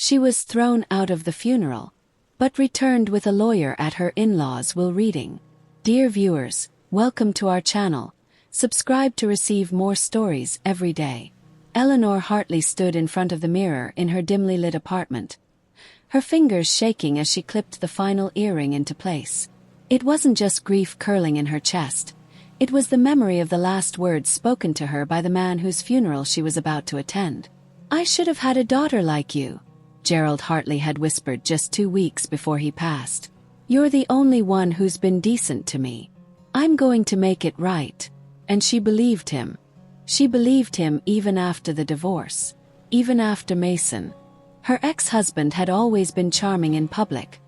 She was thrown out of the funeral, but returned with a lawyer at her in-laws' will reading. Dear viewers, welcome to our channel. Subscribe to receive more stories every day. Eleanor Hartley stood in front of the mirror in her dimly lit apartment, her fingers shaking as she clipped the final earring into place. It wasn't just grief curling in her chest. It was the memory of the last words spoken to her by the man whose funeral she was about to attend. "I should have had a daughter like you," Gerald Hartley had whispered just 2 weeks before he passed. "You're the only one who's been decent to me. I'm going to make it right." And she believed him. She believed him even after the divorce. Even after Mason. Her ex-husband had always been charming in public,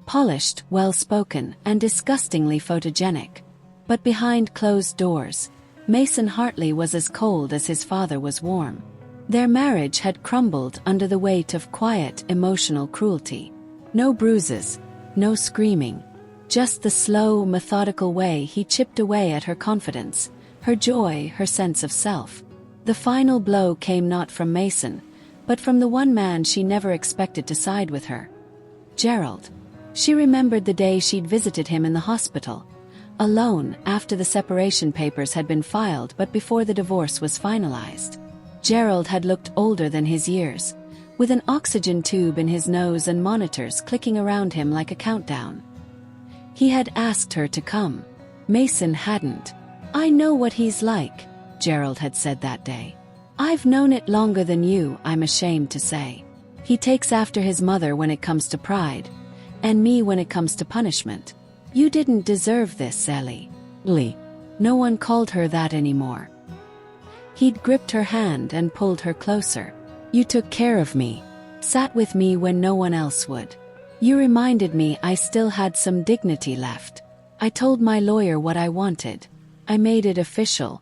polished, well-spoken, and disgustingly photogenic. But behind closed doors, Mason Hartley was as cold as his father was warm. Their marriage had crumbled under the weight of quiet, emotional cruelty. No bruises, no screaming, just the slow, methodical way he chipped away at her confidence, her joy, her sense of self. The final blow came not from Mason, but from the one man she never expected to side with her. Gerald. She remembered the day she'd visited him in the hospital, alone after the separation papers had been filed but before the divorce was finalized. Gerald had looked older than his years, with an oxygen tube in his nose and monitors clicking around him like a countdown. He had asked her to come. Mason hadn't. "I know what he's like," Gerald had said that day. "I've known it longer than you, I'm ashamed to say. He takes after his mother when it comes to pride, and me when it comes to punishment. You didn't deserve this, Ellie." Lee. No one called her that anymore. He'd gripped her hand and pulled her closer. "You took care of me, sat with me when no one else would. You reminded me I still had some dignity left. I told my lawyer what I wanted. I made it official.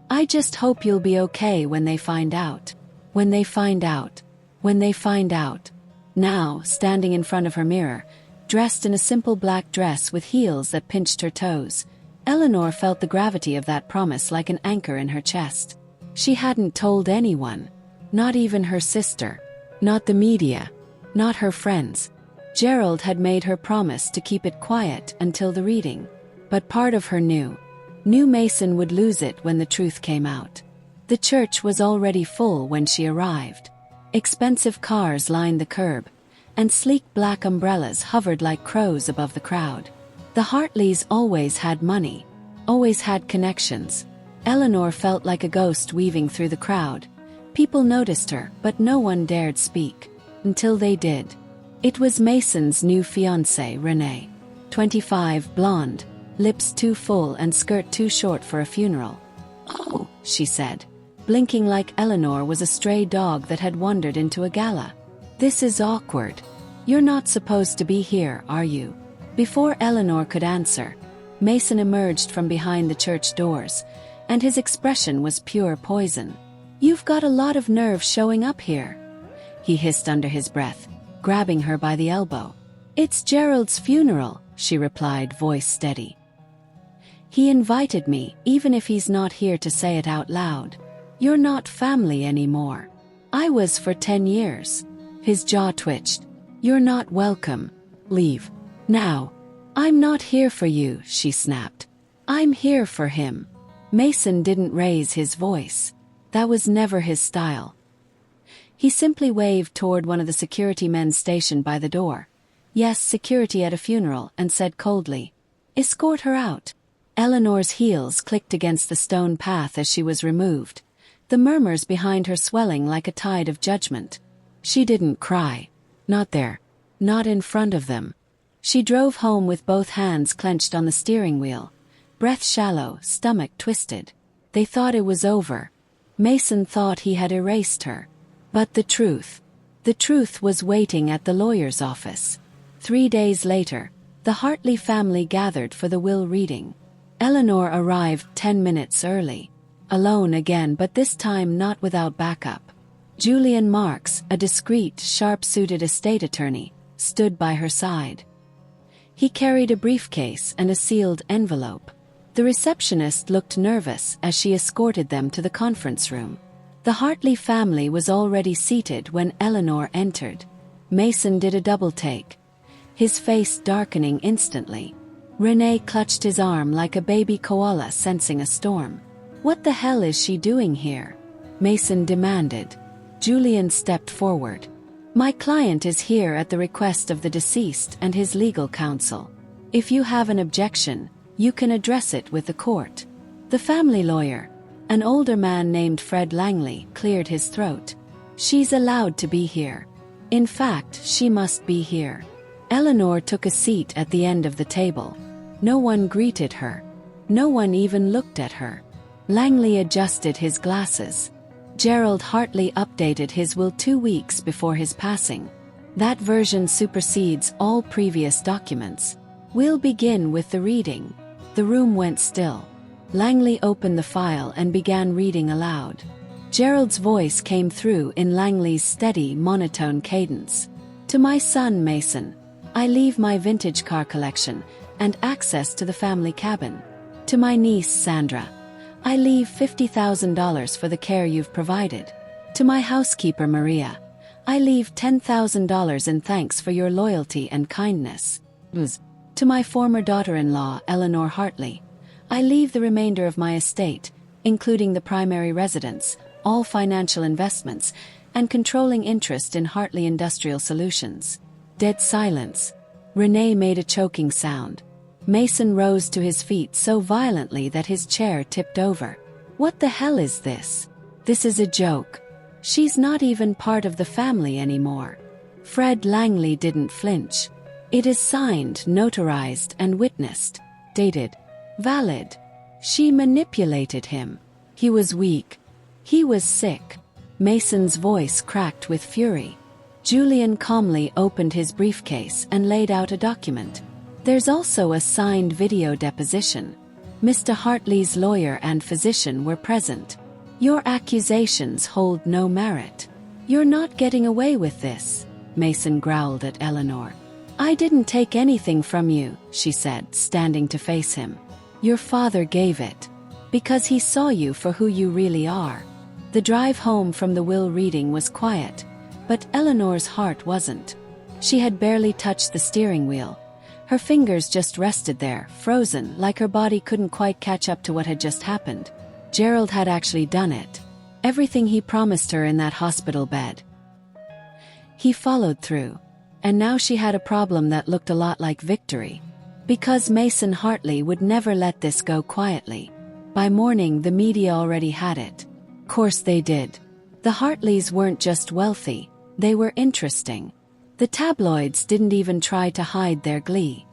I just hope you'll be okay when they find out. When they find out. When they find out." Now, standing in front of her mirror, dressed in a simple black dress with heels that pinched her toes, Eleanor felt the gravity of that promise like an anchor in her chest. She hadn't told anyone. Not even her sister. Not the media. Not her friends. Gerald had made her promise to keep it quiet until the reading. But part of her knew Mason would lose it when the truth came out. The church was already full when she arrived. Expensive cars lined the curb, and sleek black umbrellas hovered like crows above the crowd. The Hartleys always had money, always had connections. Eleanor felt like a ghost weaving through the crowd. People noticed her, but no one dared speak. Until they did. It was Mason's new fiancée, Renee. 25, blonde, lips too full and skirt too short for a funeral. "Oh," she said, blinking like Eleanor was a stray dog that had wandered into a gala. "This is awkward. You're not supposed to be here, are you?" Before Eleanor could answer, Mason emerged from behind the church doors, and his expression was pure poison. "You've got a lot of nerve showing up here," he hissed under his breath, grabbing her by the elbow. "It's Gerald's funeral," she replied, voice steady. "He invited me, even if he's not here to say it out loud. You're not family anymore. I was for 10 years. His jaw twitched. "You're not welcome. Leave. Now." "I'm not here for you," she snapped. "I'm here for him." Mason didn't raise his voice. That was never his style. He simply waved toward one of the security men stationed by the door. Yes, security at a funeral, and said coldly, "Escort her out." Eleanor's heels clicked against the stone path as she was removed, the murmurs behind her swelling like a tide of judgment. She didn't cry. Not there. Not in front of them. She drove home with both hands clenched on the steering wheel, breath shallow, stomach twisted. They thought it was over. Mason thought he had erased her. But the truth was waiting at the lawyer's office. 3 days later, the Hartley family gathered for the will reading. Eleanor arrived 10 minutes early. Alone again, but this time not without backup. Julian Marks, a discreet, sharp-suited estate attorney, stood by her side. He carried a briefcase and a sealed envelope. The receptionist looked nervous as she escorted them to the conference room. The Hartley family was already seated when Eleanor entered. Mason did a double take, his face darkening instantly. Renee clutched his arm like a baby koala sensing a storm. "What the hell is she doing here?" Mason demanded. Julian stepped forward. "My client is here at the request of the deceased and his legal counsel. If you have an objection, you can address it with the court." The family lawyer, an older man named Fred Langley, cleared his throat. "She's allowed to be here. In fact, she must be here." Eleanor took a seat at the end of the table. No one greeted her. No one even looked at her. Langley adjusted his glasses. Gerald Hartley updated his will 2 weeks before his passing. That version supersedes all previous documents. "We'll begin with the reading." The room went still. Langley opened the file and began reading aloud. Gerald's voice came through in Langley's steady, monotone cadence. "To my son Mason, I leave my vintage car collection and access to the family cabin. To my niece Sandra, I leave $50,000 for the care you've provided. To my housekeeper Maria, I leave $10,000 in thanks for your loyalty and kindness. To my former daughter-in-law Eleanor Hartley, I leave the remainder of my estate, including the primary residence, all financial investments, and controlling interest in Hartley Industrial Solutions." Dead silence. Renee made a choking sound. Mason rose to his feet so violently that his chair tipped over. "What the hell is this? This is a joke. She's not even part of the family anymore." Fred Langley didn't flinch. "It is signed, notarized, and witnessed. Dated. Valid. She manipulated him. He was weak. He was sick." Mason's voice cracked with fury. Julian calmly opened his briefcase and laid out a document. "There's also a signed video deposition. Mr. Hartley's lawyer and physician were present. Your accusations hold no merit. You're not getting away with this," Mason growled at Eleanor. "I didn't take anything from you," she said, standing to face him. "Your father gave it. Because he saw you for who you really are." The drive home from the will reading was quiet, but Eleanor's heart wasn't. She had barely touched the steering wheel. Her fingers just rested there, frozen, like her body couldn't quite catch up to what had just happened. Gerald had actually done it. Everything he promised her in that hospital bed. He followed through. And now she had a problem that looked a lot like victory. Because Mason Hartley would never let this go quietly. By morning, the media already had it. Course they did. The Hartleys weren't just wealthy, they were interesting. The tabloids didn't even try to hide their glee.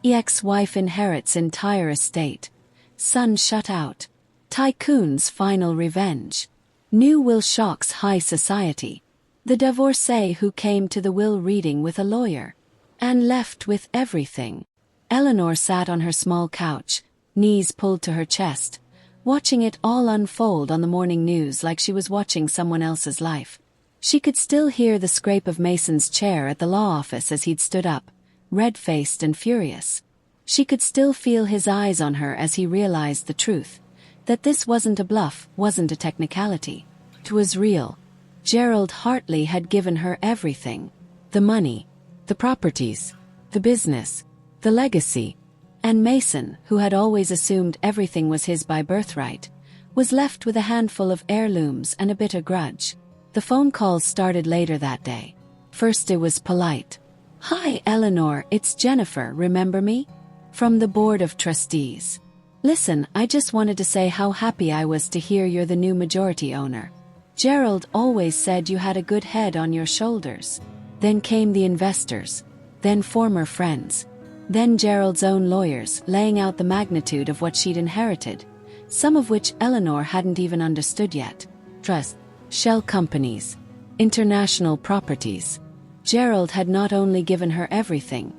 Ex-wife inherits entire estate. Son shut out. Tycoon's final revenge. New will shocks high society. The divorcee who came to the will reading with a lawyer. And left with everything. Eleanor sat on her small couch, knees pulled to her chest, watching it all unfold on the morning news like she was watching someone else's life. She could still hear the scrape of Mason's chair at the law office as he'd stood up, red-faced and furious. She could still feel his eyes on her as he realized the truth, that this wasn't a bluff, wasn't a technicality. It was real. Gerald Hartley had given her everything. The money, the properties, the business, the legacy. And Mason, who had always assumed everything was his by birthright, was left with a handful of heirlooms and a bitter grudge. The phone calls started later that day. First it was polite. "Hi, Eleanor, it's Jennifer, remember me? From the Board of Trustees. Listen, I just wanted to say how happy I was to hear you're the new majority owner. Gerald always said you had a good head on your shoulders." Then came the investors, then former friends, then Gerald's own lawyers laying out the magnitude of what she'd inherited, some of which Eleanor hadn't even understood yet. Trust, shell companies, international properties. Gerald had not only given her everything,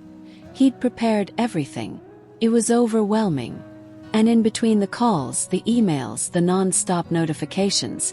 he'd prepared everything. It was overwhelming. And in between the calls, the emails, the non-stop notifications,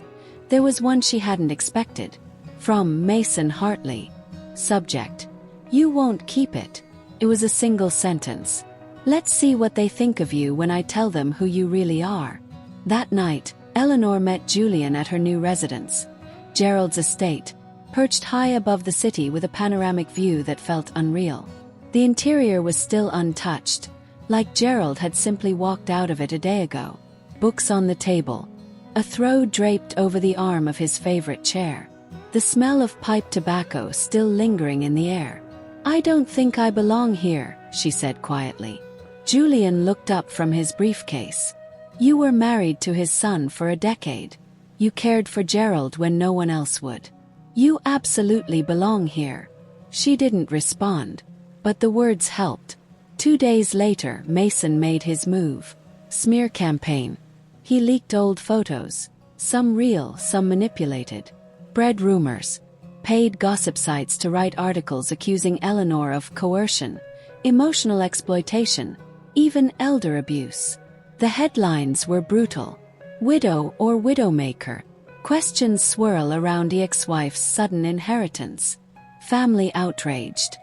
there was one she hadn't expected. From Mason Hartley. Subject: "You won't keep it." It was a single sentence. "Let's see what they think of you when I tell them who you really are." That night, Eleanor met Julian at her new residence, Gerald's estate, perched high above the city with a panoramic view that felt unreal. The interior was still untouched, like Gerald had simply walked out of it a day ago. Books on the table, a throw draped over the arm of his favorite chair, the smell of pipe tobacco still lingering in the air. "I don't think I belong here," she said quietly. Julian looked up from his briefcase. "You were married to his son for a decade. You cared for Gerald when no one else would. You absolutely belong here." She didn't respond, but the words helped. 2 days later, Mason made his move. Smear campaign. He leaked old photos, some real, some manipulated. Bred rumors. Paid gossip sites to write articles accusing Eleanor of coercion, emotional exploitation, even elder abuse. The headlines were brutal. Widow or widowmaker. Questions swirl around the ex-wife's sudden inheritance. Family outraged.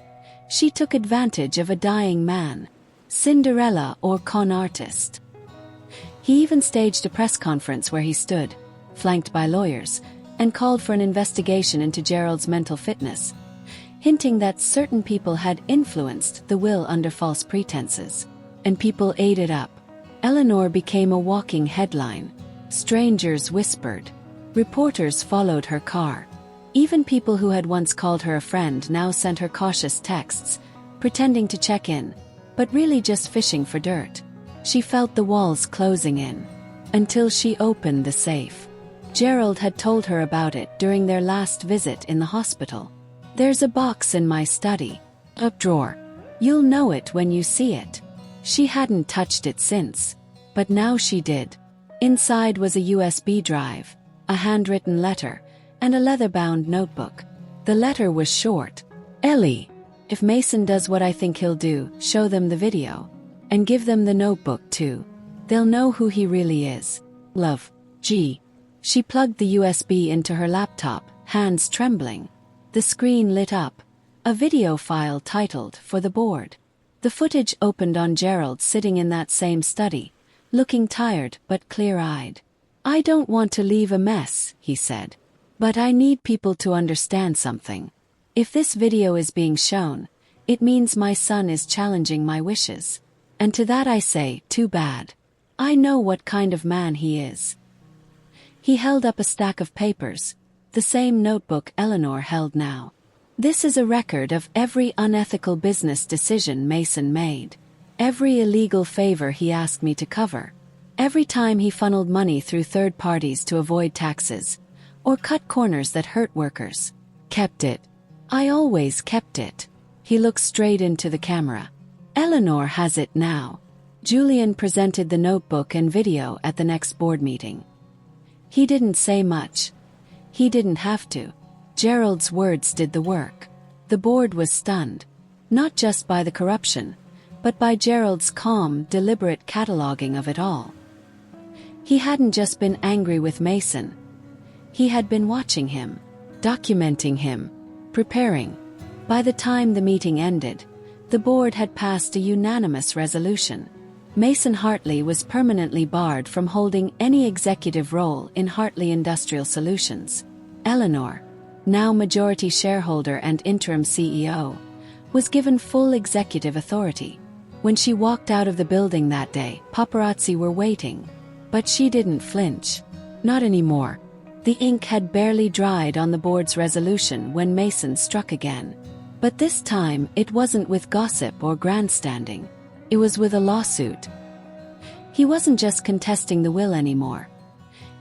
She took advantage of a dying man. Cinderella or con artist. He even staged a press conference where he stood, flanked by lawyers, and called for an investigation into Gerald's mental fitness, hinting that certain people had influenced the will under false pretenses. And people ate it up. Eleanor became a walking headline. Strangers whispered. Reporters followed her car. Even people who had once called her a friend now sent her cautious texts, pretending to check in, but really just fishing for dirt. She felt the walls closing in. Until she opened the safe. Gerald had told her about it during their last visit in the hospital. "There's a box in my study. A drawer. You'll know it when you see it." She hadn't touched it since, but now she did. Inside was a USB drive, a handwritten letter, and a leather-bound notebook. The letter was short. "Ellie, if Mason does what I think he'll do, show them the video. And give them the notebook too. They'll know who he really is. Love, G." She plugged the USB into her laptop, hands trembling. The screen lit up. A video file titled "For the Board." The footage opened on Gerald sitting in that same study, looking tired but clear-eyed. "I don't want to leave a mess," he said. "But I need people to understand something. If this video is being shown, it means my son is challenging my wishes. And to that I say, too bad. I know what kind of man he is." He held up a stack of papers, the same notebook Eleanor held now. "This is a record of every unethical business decision Mason made. Every illegal favor he asked me to cover. Every time he funneled money through third parties to avoid taxes, or cut corners that hurt workers. Kept it. I always kept it." He looked straight into the camera. "Eleanor has it now." Julian presented the notebook and video at the next board meeting. He didn't say much. He didn't have to. Gerald's words did the work. The board was stunned, not just by the corruption, but by Gerald's calm, deliberate cataloging of it all. He hadn't just been angry with Mason. He had been watching him, documenting him, preparing. By the time the meeting ended, the board had passed a unanimous resolution. Mason Hartley was permanently barred from holding any executive role in Hartley Industrial Solutions. Eleanor, now majority shareholder and interim CEO, was given full executive authority. When she walked out of the building that day, paparazzi were waiting. But she didn't flinch. Not anymore. The ink had barely dried on the board's resolution when Mason struck again. But this time, it wasn't with gossip or grandstanding. It was with a lawsuit. He wasn't just contesting the will anymore.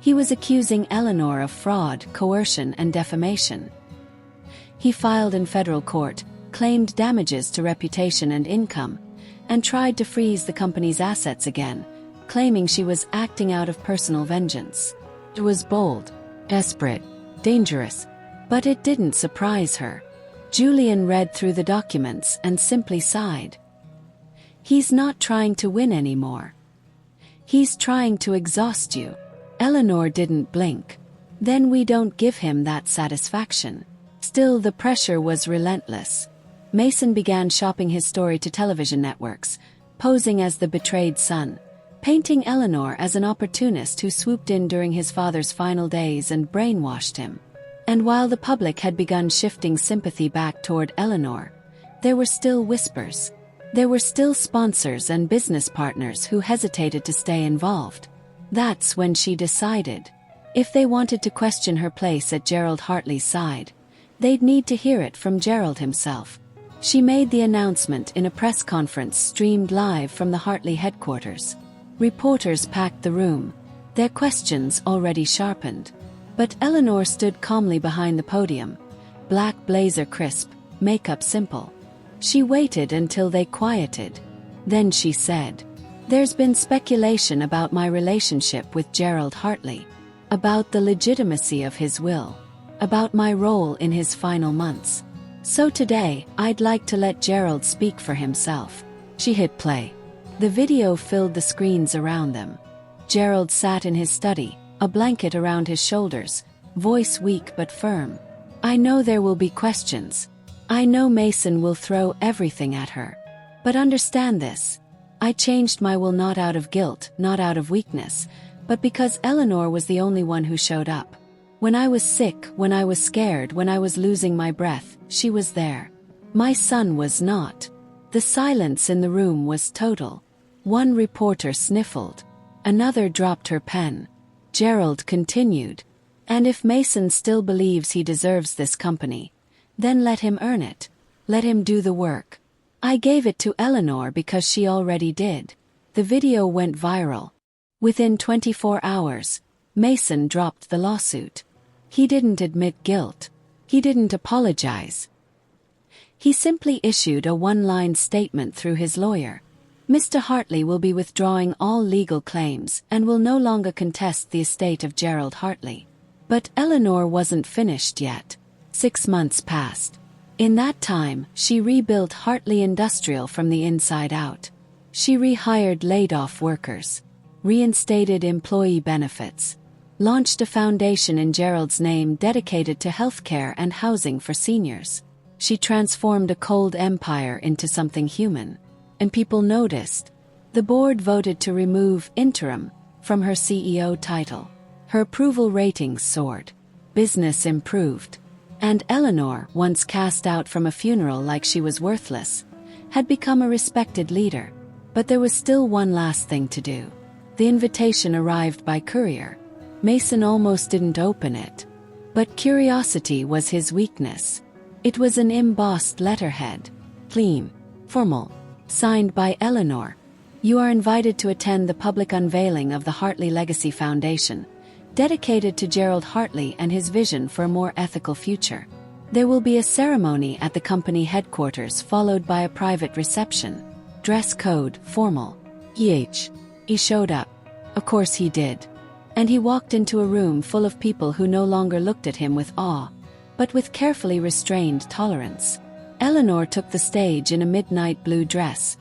He was accusing Eleanor of fraud, coercion, and defamation. He filed in federal court, claimed damages to reputation and income, and tried to freeze the company's assets again, claiming she was acting out of personal vengeance. It was bold, desperate, dangerous, but it didn't surprise her. Julian read through the documents and simply sighed. He's not trying to win anymore. He's trying to exhaust you. Eleanor didn't blink. Then we don't give him that satisfaction. Still, the pressure was relentless. Mason began shopping his story to television networks, posing as the betrayed son, painting Eleanor as an opportunist who swooped in during his father's final days and brainwashed him. And while the public had begun shifting sympathy back toward Eleanor, there were still whispers. There were still sponsors and business partners who hesitated to stay involved. That's when she decided. If they wanted to question her place at Gerald Hartley's side, they'd need to hear it from Gerald himself. She made the announcement in a press conference streamed live from the Hartley headquarters. Reporters packed the room, their questions already sharpened. But Eleanor stood calmly behind the podium, black blazer crisp, makeup simple. She waited until they quieted. Then she said, "There's been speculation about my relationship with Gerald Hartley, about the legitimacy of his will, about my role in his final months. So today, I'd like to let Gerald speak for himself." She hit play. The video filled the screens around them. Gerald sat in his study, a blanket around his shoulders, voice weak but firm. "I know there will be questions. I know Mason will throw everything at her. But understand this. I changed my will not out of guilt, not out of weakness, but because Eleanor was the only one who showed up. When I was sick, when I was scared, when I was losing my breath, she was there. My son was not." The silence in the room was total. One reporter sniffled. Another dropped her pen. Gerald continued, "And if Mason still believes he deserves this company, then let him earn it. Let him do the work. I gave it to Eleanor because she already did." The video went viral. Within 24 hours, Mason dropped the lawsuit. He didn't admit guilt. He didn't apologize. He simply issued a one-line statement through his lawyer. Mr. Hartley will be withdrawing all legal claims and will no longer contest the estate of Gerald Hartley. But Eleanor wasn't finished yet. 6 months passed. In that time, she rebuilt Hartley Industrial from the inside out. She rehired laid-off workers, reinstated employee benefits, launched a foundation in Gerald's name dedicated to healthcare and housing for seniors. She transformed a cold empire into something human. And people noticed. The board voted to remove interim from her CEO title. Her approval ratings soared. Business improved. And Eleanor, once cast out from a funeral like she was worthless, had become a respected leader. But there was still one last thing to do. The invitation arrived by courier. Mason almost didn't open it. But curiosity was his weakness. It was an embossed letterhead. Clean. Formal. Signed by Eleanor. "You are invited to attend the public unveiling of the Hartley Legacy Foundation, dedicated to Gerald Hartley and his vision for a more ethical future. There will be a ceremony at the company headquarters followed by a private reception. Dress code, formal." He showed up. Of course he did. And he walked into a room full of people who no longer looked at him with awe, but with carefully restrained tolerance. Eleanor took the stage in a midnight blue dress,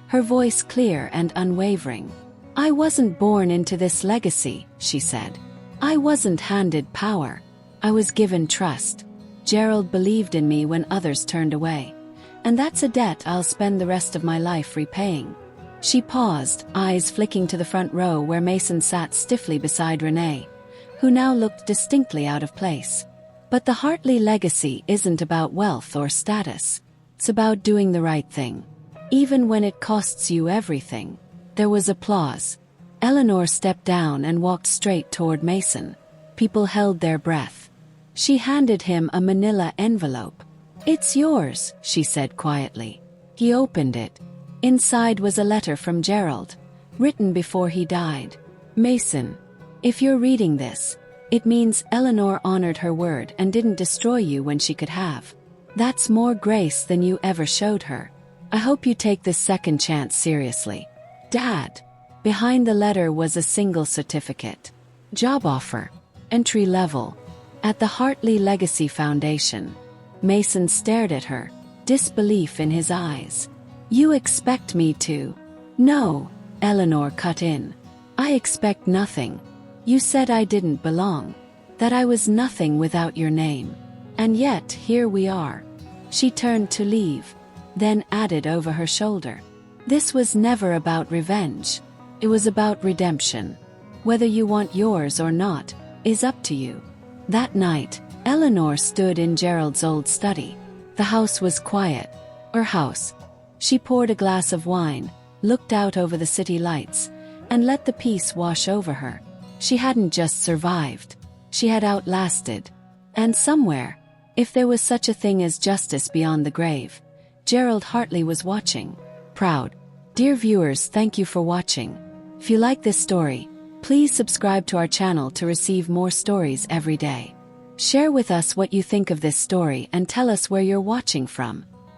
her voice clear and unwavering. "I wasn't born into this legacy," she said. "I wasn't handed power. I was given trust. Gerald believed in me when others turned away. And that's a debt I'll spend the rest of my life repaying." She paused, eyes flicking to the front row where Mason sat stiffly beside Renee, who now looked distinctly out of place. But the Hartley legacy isn't about wealth or status. It's about doing the right thing. Even when it costs you everything. There was applause. Eleanor stepped down and walked straight toward Mason. People held their breath. She handed him a manila envelope. "It's yours," she said quietly. He opened it. Inside was a letter from Gerald, written before he died. "Mason, if you're reading this, it means Eleanor honored her word and didn't destroy you when she could have. That's more grace than you ever showed her. I hope you take this second chance seriously. Dad." Behind the letter was a single certificate. Job offer. Entry level. At the Hartley Legacy Foundation. Mason stared at her, disbelief in his eyes. "You expect me to?" "No," Eleanor cut in. "I expect nothing. You said I didn't belong. That I was nothing without your name. And yet, here we are." She turned to leave, then added over her shoulder. "This was never about revenge. It was about redemption. Whether you want yours or not is up to you. That night, Eleanor stood in Gerald's old study. The house was quiet. Her house. She poured a glass of wine, looked out over the city lights, and let the peace wash over her. She hadn't just survived. She had outlasted. And somewhere, if there was such a thing as justice beyond the grave, Gerald Hartley was watching. Proud. Dear viewers, thank you for watching. If you like this story, please subscribe to our channel to receive more stories every day. Share with us what you think of this story and tell us where you're watching from.